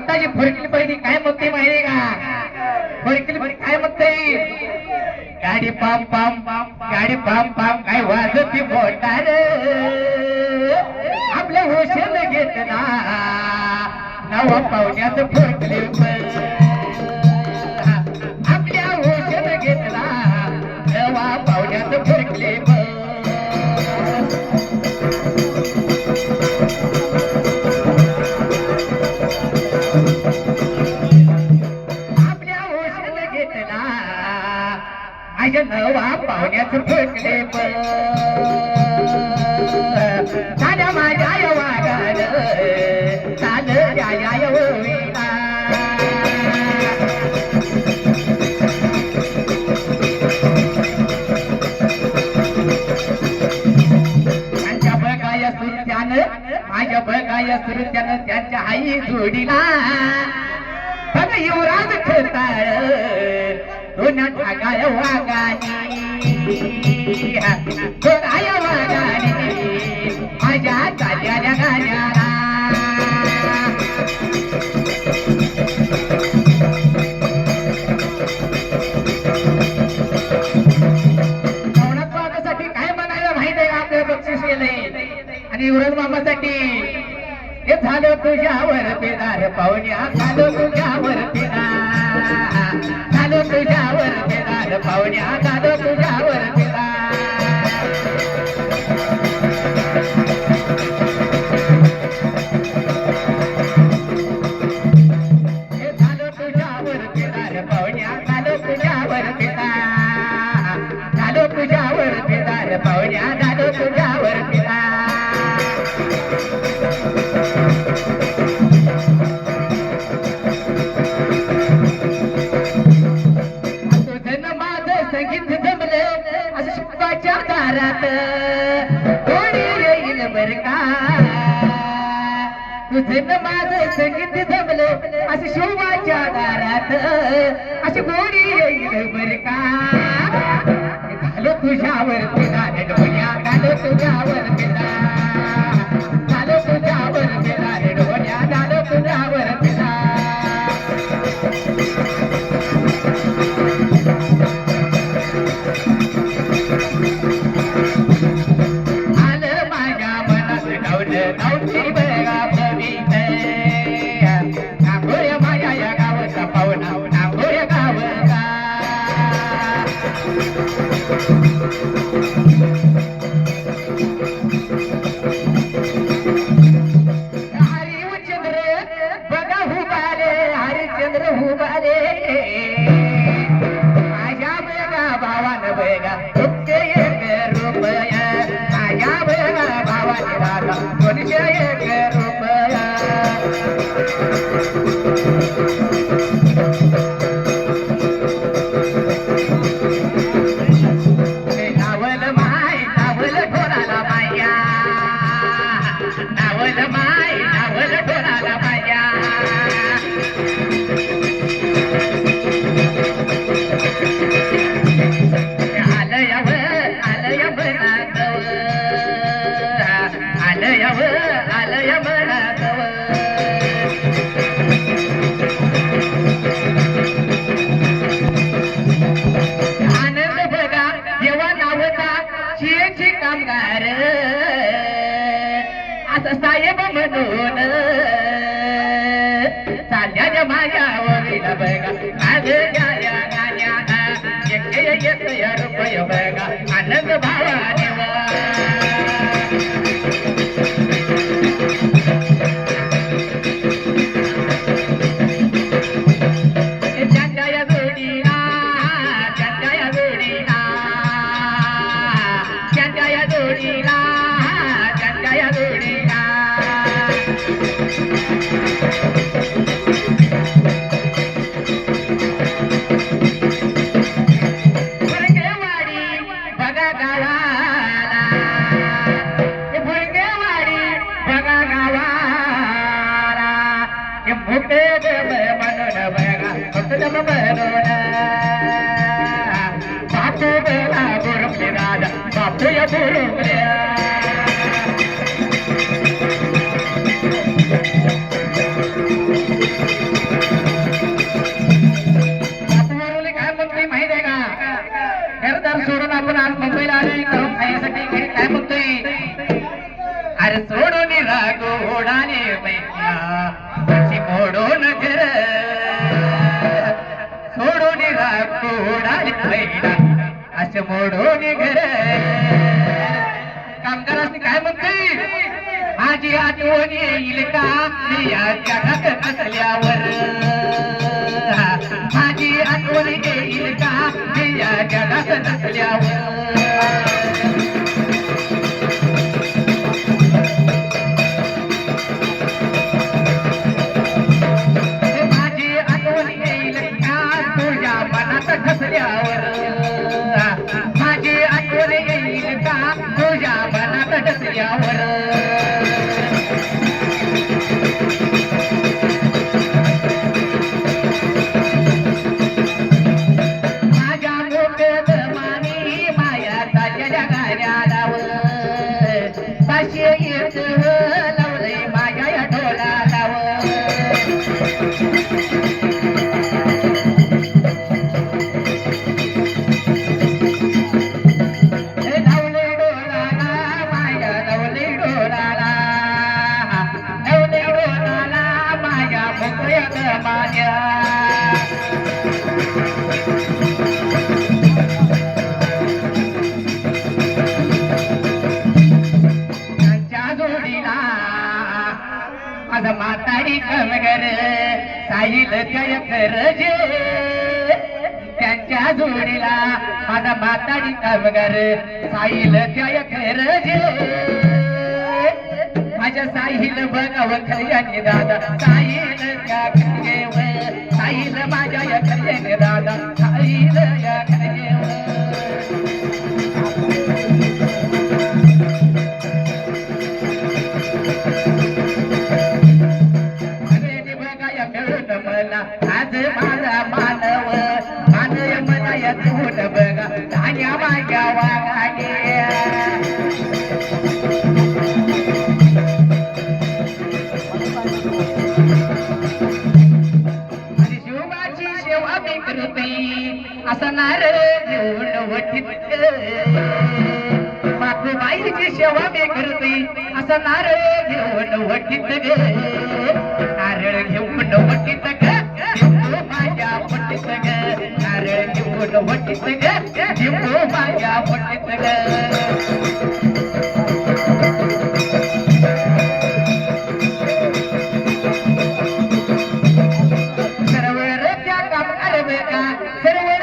आत्ताची फरकली पहिली काय म्हणते माहिती का? फरकली काय म्हणते? गाडी पाम पाम गाडी पाम पाम काय वाजती मोटार आपल्या होशेल घेतला नवा पाहुण्याचं फरकली आपल्या होशेल घेतला नवा पाहुण्याचं फरकली माझ्या नवा पाहुण्याचं फुटले साध्या माझ्या वागाल चाल जाया ओवीला त्यांच्या बघाया सुरत्यानं माझ्या बघाया सुरत्यानं त्यांच्या आई जोडीला बघ युवराज खेळताळ दोन्या ठाकाय वागानी ठाकाय वागानी माझ्या चालल्या गाण्याला पवनात स्वागतासाठी काय म्हणायला माहित आहे आपल्या बक्षीस केलंय आणि युवराज मामासाठी हे झालं तुझ्यावर पेदार पाहुण्या झालं तुझ्यावर पेदार झालं तुझ्यावर पेदार पाहुण्या झालं तुझ्यावर पेदार हे झालं तुझ्यावर पेदार पाहुण्या झालं तुझ्यावर पेदार झालं तुझ्यावर पेदार पाहुण्या झालं तुझ्यावर पेदार संगीत जमले असं शिवाच्या दारात कोणी येईल बर का तुझं माझं संगीत जमले असं शिवाच्या दारात अशी कोणी येईल बर का झालं तुझ्यावर पेदार डोळ्या झालं तुझ्यावर पेदार झालं तुझ्यावर पेदार डोळ्या झालं तुझ्यावर पेदार आलं माझ्या मनात गावलं गावची बघा भवित नागोऱ्या माझ्या या गावाचा पाहुणा नागोऱ्या गावचा हरिचंद्र बघा हुबाले हरिचंद्र हुबाले माझ्या बघा भावानं बघा तुमचे एक रुपया माझ्या बघा भावाने रागा कोणचे एक रुपया नावल माय नावल ढोराला माया नावल माय नावल ढोराला माया आलय मनातव आनंद बघा देवा नावचा शियेची कामगार असं साहेब म्हणून चालल्या माझ्या वरीला बघा आज गाण्या गाण्या एकशे रुपये बघा आनंद भावाने मोडून घर कामगारांनी काय म्हणते माझी आठवण येईल का मी या जगात नसल्यावर माझी आठवण येईल का मी या जगात नसल्यावर माझी आठवण येईल का तुझ्या मनात डसल्यावर माझ्या मोठ्यात मानी मायाचा जगाण्यावर ताशे येत लावलंय माझ्या या ढोलावर माझा म्हातारी कमगर साहिल काय खरज त्यांच्या जोडीला माझा म्हातारी कमगर साहिल काय खरज माझ्या साहिल बघाव खऱ्याने दादा साहिल या खरेव साहिल माझ्या या खऱ्याने दादा साहिल या खरेव आज माझा मानव मानव मला या तोट बघा धान्या माझ्या वागाने आणि शिवबाची सेवा मी करते असणार जेवण वटीत मातृबाईची सेवा मी करते असणार जेवण वटीत ग नारळ घेऊन वटीत ग माझ्या वटीत ग नारळ घेऊन वटीत ग जीव माझ्या वटीत ग सर्वर त्या कामगार बेका सर्वर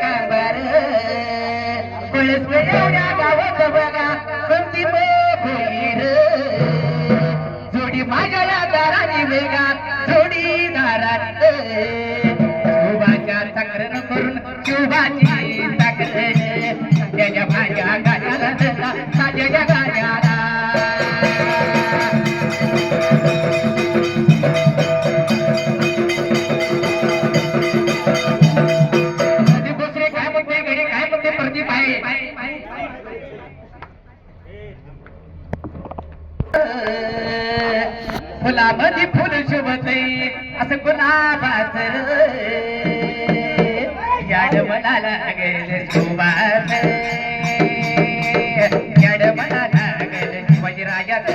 कामगार पळस एवढ्या गावात बघा कोणती भोईर जोडी माझ्या या दाराची बेगा जोडी दारात शिवबाच्या साखरन करून शिवबाची साखर त्याच्या माझ्या गाण्याला धरला माझ्या गाण्याला दुसरे काय म्हणते घडी काय म्हणते प्रदीप आहे फुलामध्ये फुल शोभते असं गुलाबाचं याड मला लागेल शोभात याड मला लागेल शिवाजीराजात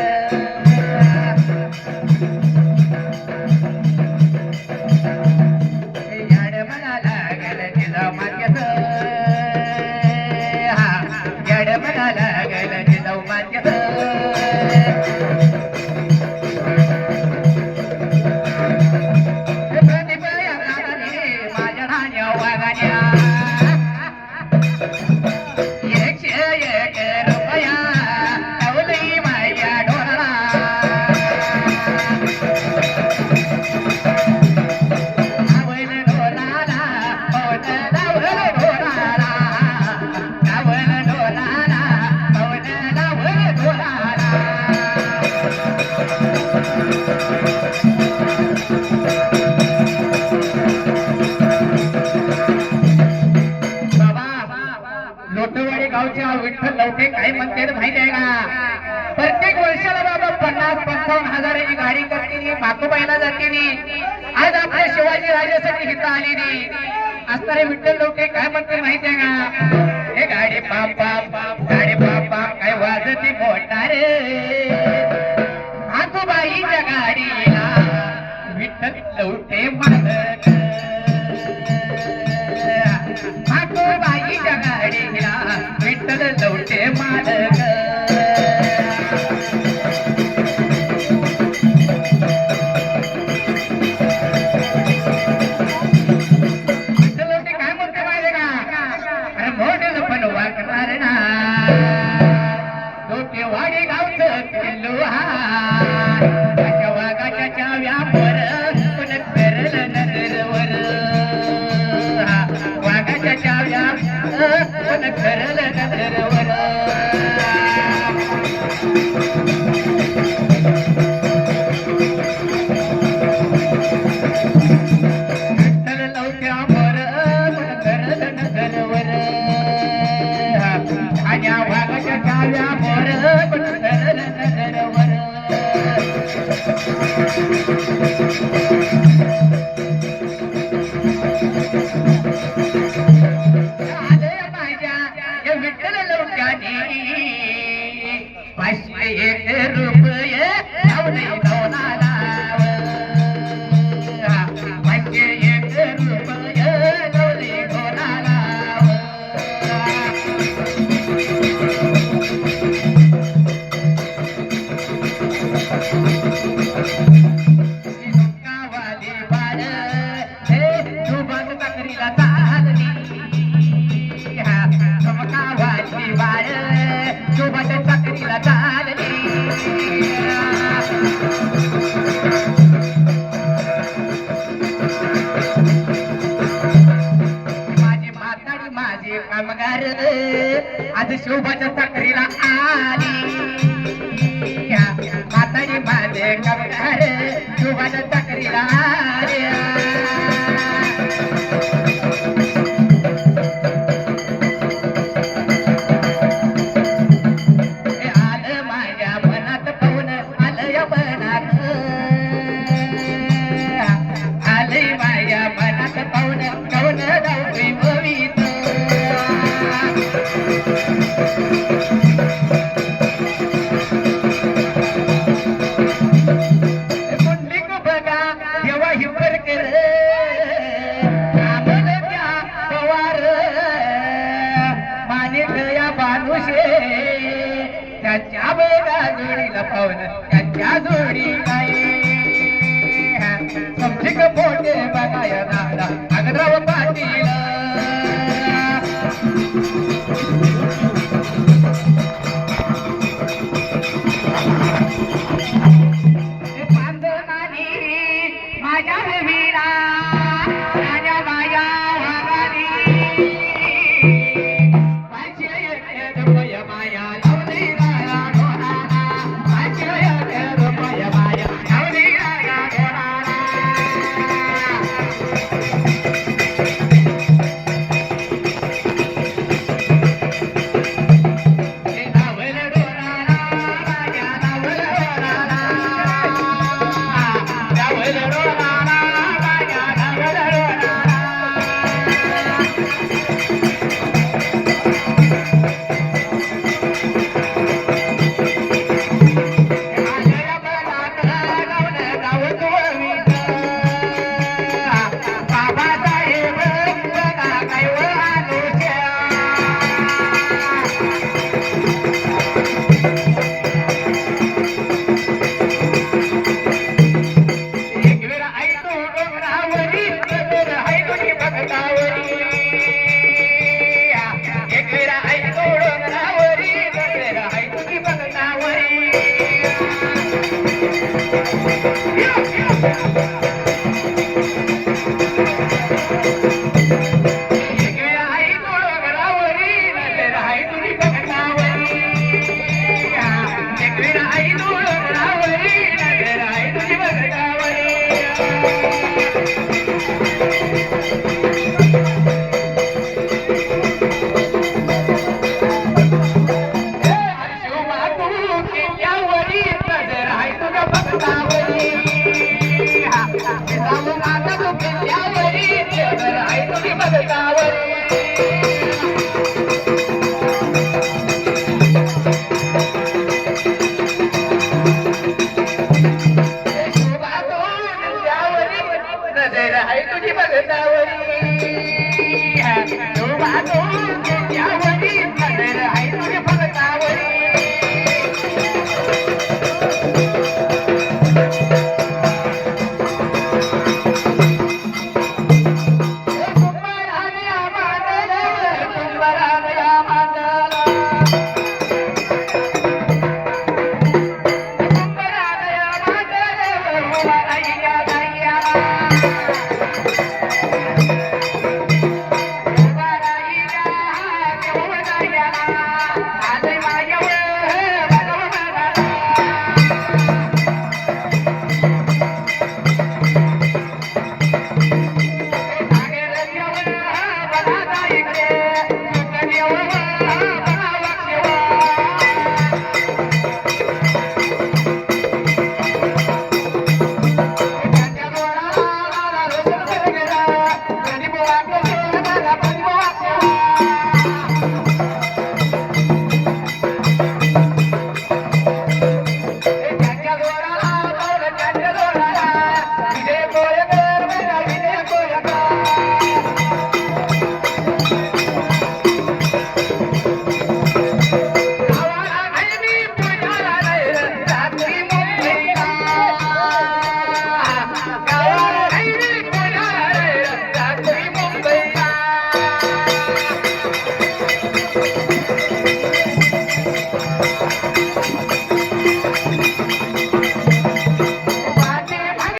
याड मला लागेल जिजाऊ याड मला लागेल जिजाऊ मान्यत लोटवाडी गावच्या विठ्ठल लवटे काय म्हणते माहिती आहे का प्रत्येक वर्षाला बाबा 50-55 हजाराची गाडी करते माकोबाईला जाते आज आपल्या शिवाजी राजासाठी हिता आलेली असणारे विठ्ठल लवटे काय म्हणते माहिती आहे का हे गाडी बापा काय वाजती मोटार माकोबाईच्या गाडीला विठ्ठल लवटे मालक माकोबाईच्या गाडीला मन ठरलं नजरवर आज शोभाच्या साखरीला आली म्हातारी माझे कामगार शोभाच्या साखरीला आली आलं माझ्या मनात पाहून आलं या मनात आलंय माझ्या मनात पाहून काऊन धावतोय भवित त्याच्या बेगा जोडीला पाहुणं त्याच्या जोडीला समजिक मोठे बघाया दादा अगराव पाटील बांधणारी माझ्या वीरा माझ्या माया माया भगतावरी